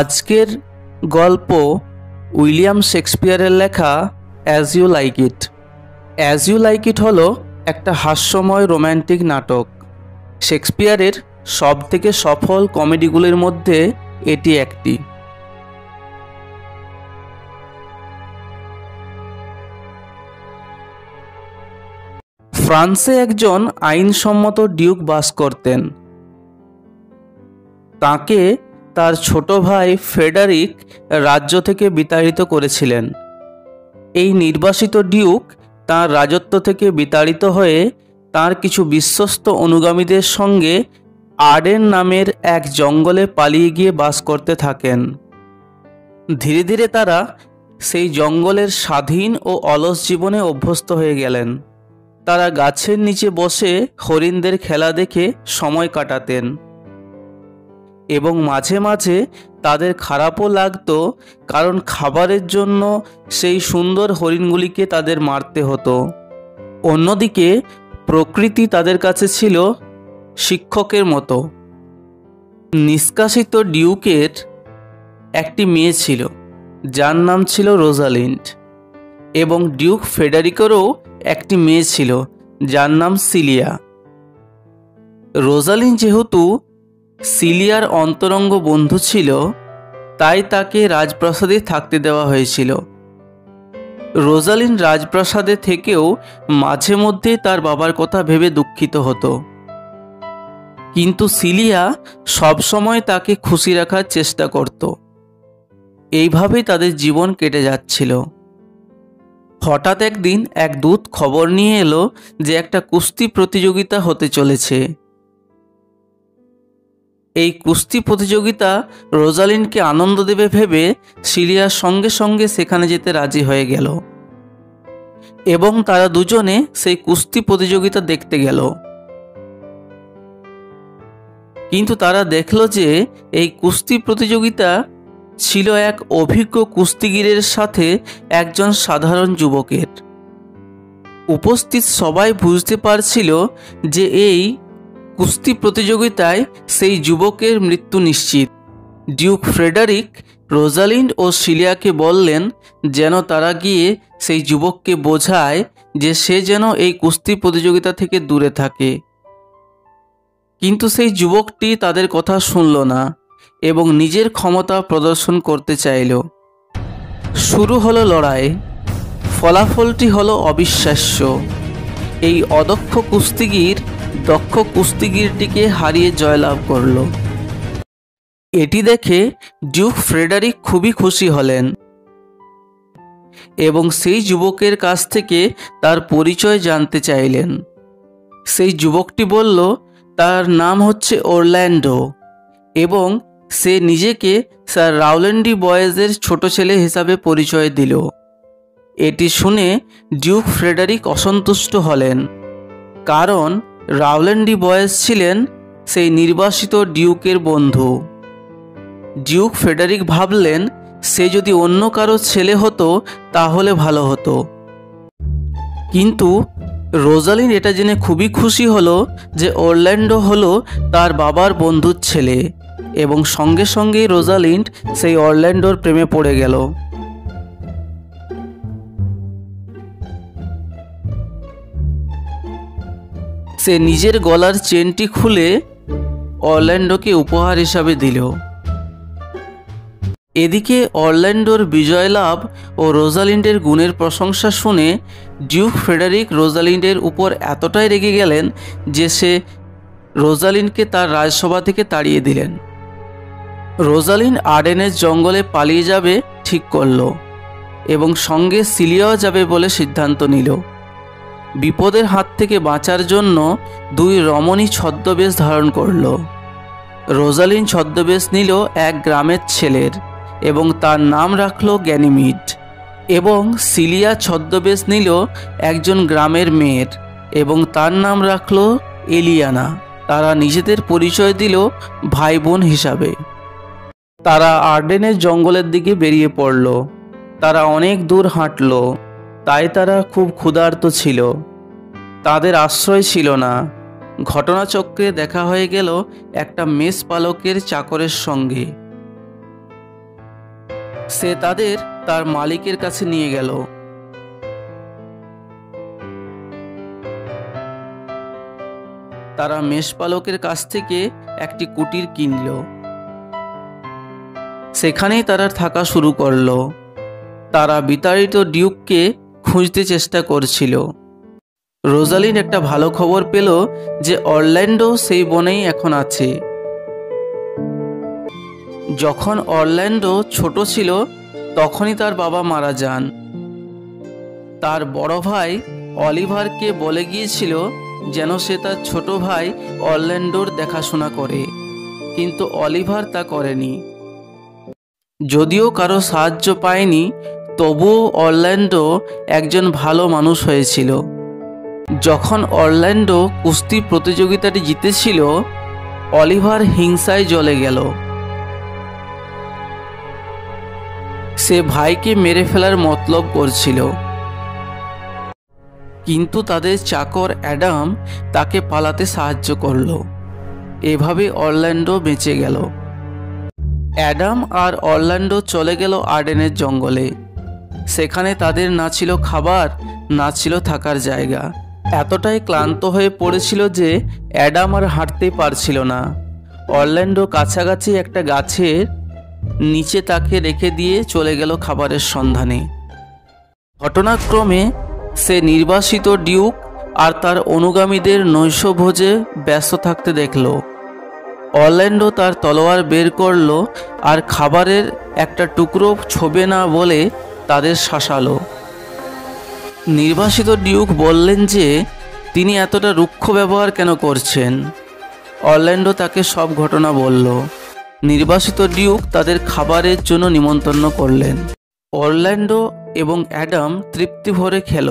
আজকের গল্প উইলিয়াম শেক্সপিয়ারের লেখা as you like it. As you like it হলো একটা হাস্যময় রোম্যান্টিক নাটক। শেক্সপিয়ারের সবথেকে সফল কমেডিগুলির মধ্যে এটি একটি। ফ্রান্সে একজন আইনসম্মত ডিউক বাস করতেন। তাকে তার ছোট ভাই ফ্রেডারিক রাজ্য থেকে বিতাড়িত করেছিলেন। এই নির্বাসিত ডিউক তার রাজত্ব থেকে বিতাড়িত হয়ে তার কিছু বিশ্বস্ত অনুগামীদের সঙ্গে আর্ডেন নামের এক জঙ্গলে পালিয়ে গিয়ে বাস করতে থাকেন। ধীরে ধীরে তারা সেই জঙ্গলের স্বাধীন ও অলস জীবনে অভ্যস্ত হয়ে গেলেন। তারা গাছের নিচে বসে হরিণদের খেলা দেখে সময় কাটাতেন এবং মাঝে মাঝে তাদের খারাপও লাগতো, কারণ খাবারের জন্য সেই সুন্দর হরিণগুলিকে তাদের মারতে হতো। অন্যদিকে প্রকৃতি তাদের কাছে ছিল শিক্ষকের মতো। নিষ্কাশিত ডিউকের একটি মেয়ে ছিল যার নাম ছিল রোজালিন্ড, এবং ডিউক ফেডারিকেরও একটি মেয়ে ছিল যার নাম সিলিয়া। রোজালিন্ড যেহেতু সিলিয়ার অন্তরঙ্গ বন্ধু ছিল, তাই তাকে রাজপ্রাসাদে থাকতে দেওয়া হয়েছিল। রোজালিন্ড রাজপ্রাসাদে থেকেও মাঝে মধ্যে তার বাবার কথা ভেবে দুঃখিত হতো, কিন্তু সিলিয়া সবসময় তাকে খুশি রাখার চেষ্টা করত। এইভাবেই তাদের জীবন কেটে যাচ্ছিল। হঠাৎ একদিন এক দূত খবর নিয়ে এলো যে একটা কুস্তি প্রতিযোগিতা হতে চলেছে। এই কুস্তি প্রতিযোগিতা রোজালিন্ডকে আনন্দ দেবে ভেবে সিলিয়ার সঙ্গে সঙ্গে সেখানে যেতে রাজি হয়ে গেল এবং তারা দুজনে সেই কুস্তি প্রতিযোগিতা দেখতে গেল। কিন্তু তারা দেখল যে এই কুস্তি প্রতিযোগিতা ছিল এক অভিজ্ঞ কুস্তিগীরের সাথে একজন সাধারণ যুবকের। উপস্থিত সবাই বুঝতে পারছিল যে এই কুস্তি প্রতিযোগিতায় সেই যুবকের মৃত্যু নিশ্চিত। ডিউক ফ্রেডারিক রোজালিন্ড ও সিলিয়াকে বললেন যেন তারা গিয়ে সেই যুবককে বোঝায় যে সে যেন এই কুস্তি প্রতিযোগিতা থেকে দূরে থাকে। কিন্তু সেই যুবকটি তাদের কথা শুনল না এবং নিজের ক্ষমতা প্রদর্শন করতে চাইল। শুরু হলো লড়াই। ফলাফলটি হলো অবিশ্বাস্য। এই অদক্ষ কুস্তিগীর দক্ষ কুস্তিগীরটিকে হারিয়ে জয়লাভ করল। এটি দেখে ডিউক ফ্রেডারিক খুবই খুশি হলেন এবং সেই যুবকের কাছ থেকে তার পরিচয় জানতে চাইলেন। সেই যুবকটি বলল তার নাম হচ্ছে অরল্যান্ডো এবং সে নিজেকে স্যার রাউল্যান্ডি বয়েজের ছোট ছেলে হিসাবে পরিচয় দিল। এটি শুনে ডিউক ফ্রেডারিক অসন্তুষ্ট হলেন, কারণ রাউল্যান্ডি বয়েজ ছিলেন সেই নির্বাসিত ডিউকের বন্ধু। ডিউক ফ্রেডারিক ভাবলেন সে যদি অন্য কারো ছেলে হতো তাহলে ভালো হতো। কিন্তু রোজালিন্ড এটা জেনে খুবই খুশি হলো যে অরল্যান্ডো হলো তার বাবার বন্ধুর ছেলে, এবং সঙ্গে সঙ্গেই রোজালিন্ড সেই অরল্যান্ডোর প্রেমে পড়ে গেল। সে নিজের গলার চেনটি খুলে অরল্যান্ডোকে উপহার হিসাবে দিল। এদিকে অরল্যান্ডোর বিজয় লাভ ও রোজালিন্ডের গুণের প্রশংসা শুনে ডিউক ফ্রেডারিক রোজালিন্ডের উপর এতটাই রেগে গেলেন যে সে রোজালিন্ডকে তার রাজসভা থেকে তাড়িয়ে দিলেন। রোজালিন্ড আর্ডেনের জঙ্গলে পালিয়ে যাবে ঠিক করল এবং সঙ্গে সিলিয়াও যাবে বলে সিদ্ধান্ত নিল। বিপদের হাত থেকে বাঁচার জন্য দুই রমণী ছদ্মবেশ ধারণ করল। রোজালিন্ড ছদ্মবেশ নিল এক গ্রামের ছেলের এবং তার নাম রাখল গ্যানিমিড, এবং সিলিয়া ছদ্মবেশ নিল একজন গ্রামের মেয়ের এবং তার নাম রাখল এলিয়ানা। তারা নিজেদের পরিচয় দিল ভাই বোন হিসাবে। তারা আর্ডেনের জঙ্গলের দিকে বেরিয়ে পড়ল। তারা অনেক দূর হাঁটল, তাই তারা খুব ক্ষুধার্ত ছিল। তাদের আশ্রয় ছিল না। ঘটনাচক্রে দেখা হয়ে গেল একটা মেষ পালকের চাকরের সঙ্গে। সে তাদের তার মালিকের কাছে নিয়ে গেল। তারা মেষপালকের কাছ থেকে একটি কুটির কিনল। সেখানেই তারা থাকা শুরু করলো। তারা বিতাড়িত ডিউককে খুঁজতে চেষ্টা করছিল। রোজালিন একটা ভালো খবর পেল যে অরল্যান্ডো সেই বনেই এখন আছে। যখন অরল্যান্ডো ছোট ছিল তখনই তার বাবা মারা যান। তার বড় ভাই অলিভারকে বলে গিয়েছিল যেন সে তার ছোট ভাই অরল্যান্ডোর দেখাশোনা করে, কিন্তু অলিভার তা করেনি। যদিও কারো সাহায্য পায়নি, তবুও অরল্যান্ডো একজন ভালো মানুষ হয়েছিল। যখন অরল্যান্ডো কুস্তি প্রতিযোগিতাটি জিতেছিল, অলিভার হিংসায় জ্বলে গেল। সে ভাইকে মেরে ফেলার মতলব করছিল, কিন্তু তাদের চাকর অ্যাডাম তাকে পালাতে সাহায্য করল। এভাবে অরল্যান্ডো বেঁচে গেল। অ্যাডাম আর অরল্যান্ডো চলে গেল আর্ডেনের জঙ্গলে। সেখানে তাদের না ছিল খাবার, না ছিল থাকার জায়গা। এতটাই ক্লান্ত হয়ে পড়েছিল যে অ্যাডাম আর হাঁটতেই পারছিল না। অরল্যান্ডো কাছাকাছি একটা গাছের নিচে তাকে রেখে দিয়ে চলে গেল খাবারের সন্ধানে। ঘটনাক্রমে সে নির্বাসিত ডিউক আর তার অনুগামীদের নৈশভোজে ব্যস্ত থাকতে দেখল। অরল্যান্ডো তার তলোয়ার বের করল আর খাবারের একটা টুকরো ছোবে না বলে তাদের শাসালো। নির্বাসিত ডিউক বললেন যে তিনি এতটা রুক্ষ ব্যবহার কেন করছেন। অরল্যান্ডো তাকে সব ঘটনা বলল। নির্বাসিত ডিউক তাদের খাবারের জন্য নিমন্ত্রণ করলেন। অরল্যান্ডো এবং অ্যাডাম তৃপ্তি ভরে খেল।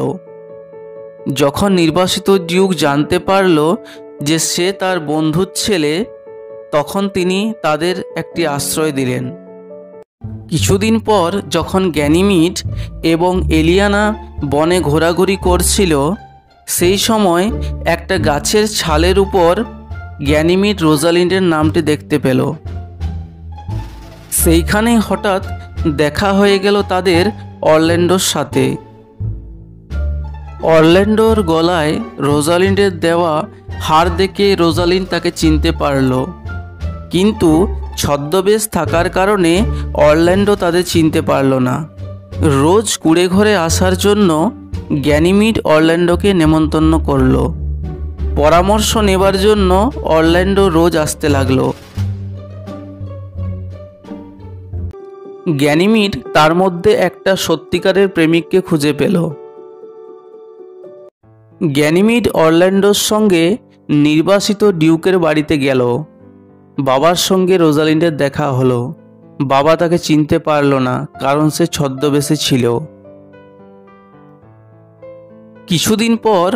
যখন নির্বাসিত ডিউক জানতে পারল যে সে তার বন্ধুর ছেলে, তখন তিনি তাদের একটি আশ্রয় দিলেন। কিছুদিন পর যখন গ্যানিমিড এবং এলিয়ানা বনে ঘোরাঘুরি করছিল, সেই সময় একটা গাছের ছালের উপর গ্যানিমিড রোজালিন্ডের নামটি দেখতে পেল। সেইখানেই হঠাৎ দেখা হয়ে গেল তাদের অরল্যান্ডোর সাথে। অরল্যান্ডোর গলায় রোজালিন্ডের দেওয়া হার দেখে রোজালিন্ড তাকে চিনতে পারল, কিন্তু ছদ্মবেশ থাকার কারণে অরল্যান্ডো তাদের চিনতে পারল না। রোজ কুঁড়ে ঘরে আসার জন্য গ্যানিমিড অরল্যান্ডোকে নেমন্তন্ন করল। পরামর্শ নেবার জন্য অরল্যান্ডো রোজ আসতে লাগলো। গ্যানিমিড তার মধ্যে একটা সত্যিকারের প্রেমিককে খুঁজে পেল। গ্যানিমিড অরল্যান্ডোর সঙ্গে নির্বাসিত ডিউকের বাড়িতে গেল। বাবার সঙ্গে রোজালিন্ডের দেখা হলো। বাবা তাকে চিনতে পারল না, কারণ সে ছদ্মবেশে ছিল। কিছুদিন পর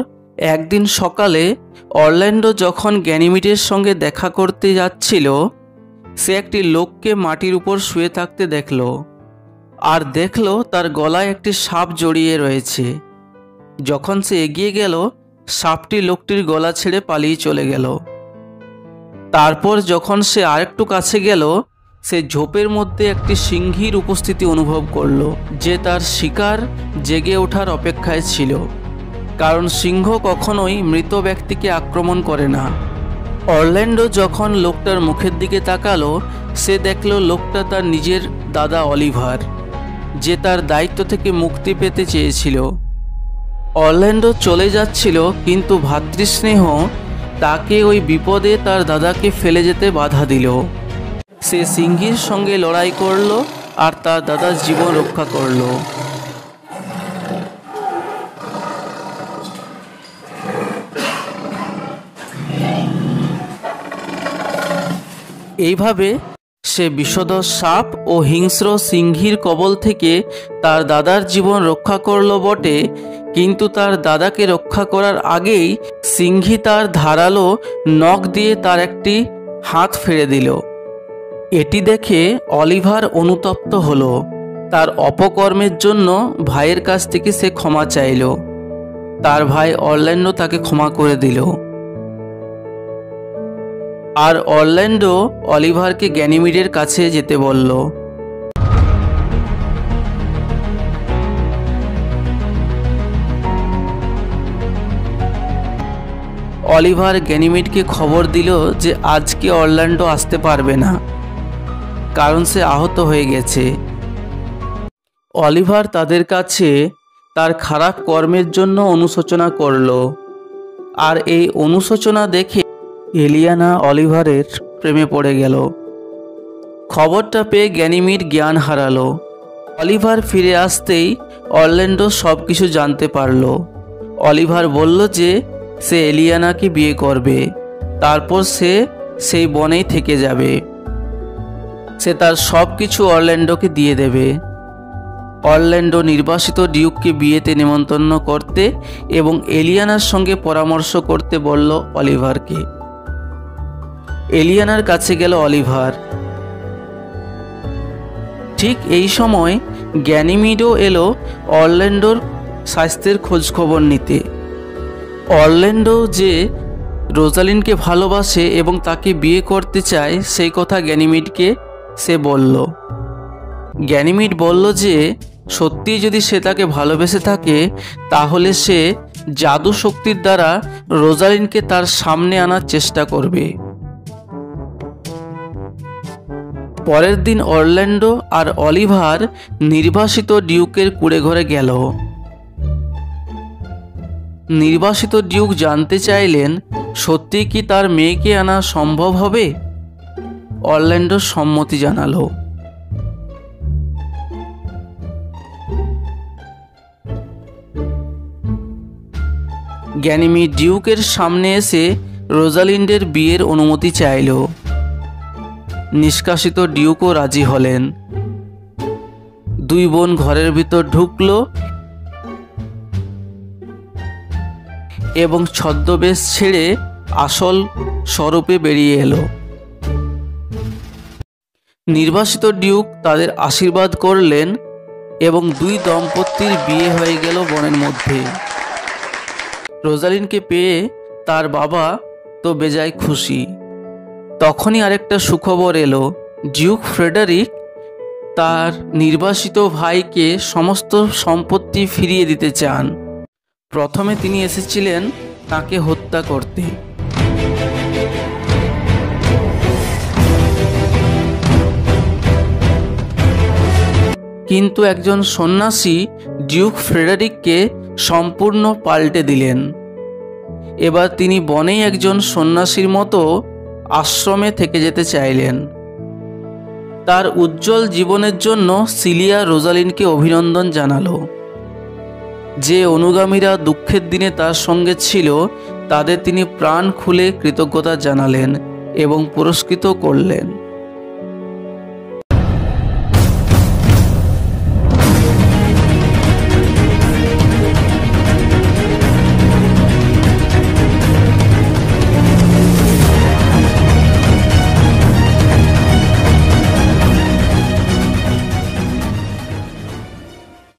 একদিন সকালে অরল্যান্ডো যখন গ্যানিমিডের সঙ্গে দেখা করতে যাচ্ছিল, সে একটি লোককে মাটির উপর শুয়ে থাকতে দেখল, আর দেখল তার গলায় একটি সাপ জড়িয়ে রয়েছে। যখন সে এগিয়ে গেল, সাপটি লোকটির গলা ছেড়ে পালিয়ে চলে গেল। তারপর যখন সে আরেকটু কাছে গেল, সে ঝোপের মধ্যে একটি সিংহীর উপস্থিতি অনুভব করল, যে তার শিকার জেগে ওঠার অপেক্ষায় ছিল, কারণ সিংহ কখনোই মৃত ব্যক্তিকে আক্রমণ করে না। অরল্যান্ডো যখন লোকটার মুখের দিকে তাকালো, সে দেখল লোকটা তার নিজের দাদা অলিভার, যে তার দায়িত্ব থেকে মুক্তি পেতে চেয়েছিল। অরল্যান্ডো চলে যাচ্ছিল, কিন্তু ভ্রাতৃস্নেহ তাকে ওই বিপদে তার দাদাকে ফেলে যেতে বাধা দিল। সে সিংহীর সঙ্গে লড়াই করল আর তার দাদার জীবন রক্ষা করল। এইভাবে সে বিষধর সাপ ও হিংস্র সিংহীর কবল থেকে তার দাদার জীবন রক্ষা করল বটে, কিন্তু তার দাদাকে রক্ষা করার আগেই সিংহী তার ধারালো নখ দিয়ে তার একটি হাত ফেড়ে দিল। এটি দেখে অলিভার অনুতপ্ত হলো। তার অপকর্মের জন্য ভাইয়ের কাছ থেকে সে ক্ষমা চাইল। তার ভাই অরল্যান্ডো তাকে ক্ষমা করে দিল। আর অরল্যান্ডো অলিভারকে গ্যানিমিডের কাছে যেতে বলল। অলিভার গ্যানিমেডকে খবর দিল যে আজকে অরল্যান্ডো আসতে পারবে না, কারণ সে আহত হয়ে গেছে। অলিভার তাদের কাছে তার খারাপ কর্মের জন্য অনুশোচনা করল, আর এই অনুশোচনা দেখে এলিয়ানা অলিভারের প্রেমে পড়ে গেল। খবরটা পেয়ে গ্যানিমিড জ্ঞান হারালো। অলিভার ফিরে আসতেই অরল্যান্ডো সব কিছু জানতে পারল। অলিভার বলল যে সে এলিয়ানাকে বিয়ে করবে, তারপর সে সেই বনেই থেকে যাবে। সে তার সব কিছু অরল্যান্ডোকে দিয়ে দেবে। অরল্যান্ডো নির্বাসিত ডিউককে বিয়েতে নেমন্তন্ন করতে এবং এলিয়ানার সঙ্গে পরামর্শ করতে বলল অলিভারকে। এলিয়ানার কাছে গেল অলিভার। ঠিক এই সময় গ্যানিমিডও এলো অরল্যান্ডোর স্বাস্থ্যের খোঁজ খবর নিতে। অরল্যান্ডো যে রোজালিনকে ভালোবাসে এবং তাকে বিয়ে করতে চায় সেই কথা গ্যানিমিডকে সে বলল। গ্যানিমিড বলল যে সত্যিই যদি সে তাকে ভালোবেসে থাকে তাহলে সে জাদু শক্তির দ্বারা রোজালিনকে তার সামনে আনার চেষ্টা করবে। পরের দিন অরল্যান্ডো আর অলিভার নির্বাসিত ডিউকের কুঁড়েঘরে গেল। নির্বাসিত ডিউক জানতে চাইলেন সত্যি কি তার মেয়েকে আনা সম্ভব হবে। অরল্যান্ডো সম্মতি জানালো। গ্যানিমিড ডিউকের সামনে এসে রোজালিন্ডের বিয়ের অনুমতি চাইল। নিষ্কাশিত ডিউকও রাজি হলেন। দুই বোন ঘরের ভিতর ঢুকল এবং ছদ্মবেশ ছেড়ে আসল স্বরূপে বেরিয়ে এলো। নির্বাসিত ডিউক তাদের আশীর্বাদ করলেন এবং দুই দম্পতির বিয়ে হয়ে গেল বনের মধ্যে। রোজালিনকে পেয়ে তার বাবা তো বেজায় খুশি। তখনই আরেকটা সুখবর এলো। ডিউক ফ্রেডারিক তার নির্বাসিত ভাইকে সমস্ত সম্পত্তি ফিরিয়ে দিতে চান। প্রথমে তিনি এসেছিলেন তাকে হত্যা করতে, কিন্তু একজন সন্ন্যাসী ডিউক ফ্রেডারিককে সম্পূর্ণ পাল্টে দিলেন। এবার তিনি বনেই একজন সন্ন্যাসীর মতো আশ্রমে থেকে যেতে চাইলেন। তার উজ্জ্বল জীবনের জন্য সিলিয়া রোজালিনকে অভিনন্দন জানালো। যে অনুগামীরা দুঃখের দিনে তার সঙ্গে ছিল তাদের তিনি প্রাণ খুলে কৃতজ্ঞতা জানালেন এবং পুরস্কৃত করলেন।